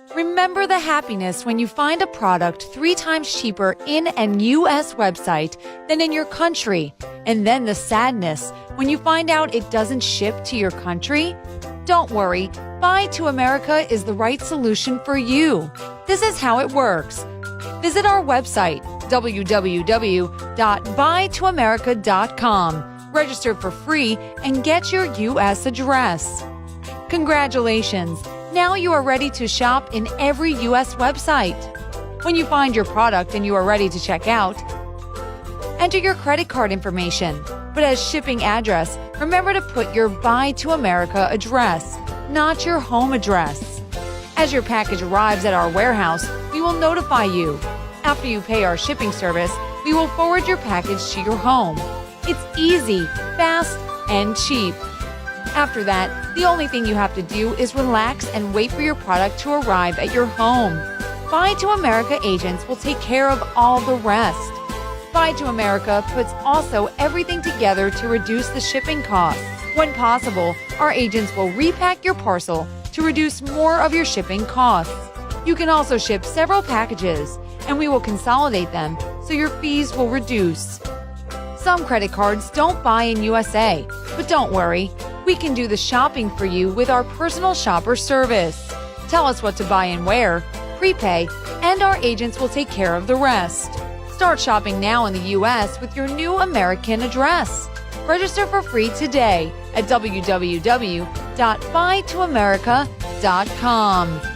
Remember the happiness when you find a product 3 times cheaper in an U.S. website than in your country, and then the sadness when you find out it doesn't ship to your country? Don't worry, BuyToAmerica is the right solution for you. This is how it works. Visit our website, www.BuyToAmerica.com. Register for free and get your U.S. address. Congratulations! Now you are ready to shop in every U.S. website. When you find your product and you are ready to check out, enter your credit card information. But as shipping address, remember to put your BuyToAmerica address, not your home address. As your package arrives at our warehouse, we will notify you. After you pay our shipping service, we will forward your package to your home. It's easy, fast, and cheap. After that, the only thing you have to do is relax and wait for your product to arrive at your home. BuyToAmerica agents will take care of all the rest. BuyToAmerica puts also everything together to reduce the shipping costs. When possible, our agents will repack your parcel to reduce more of your shipping costs. You can also ship several packages, and we will consolidate them so your fees will reduce. Some credit cards don't buy in USA, but don't worry. We can do the shopping for you with our personal shopper service. Tell us what to buy and where, prepay, and our agents will take care of the rest. Start shopping now in the U.S. with your new American address. Register for free today at www.BuyToAmerica.com.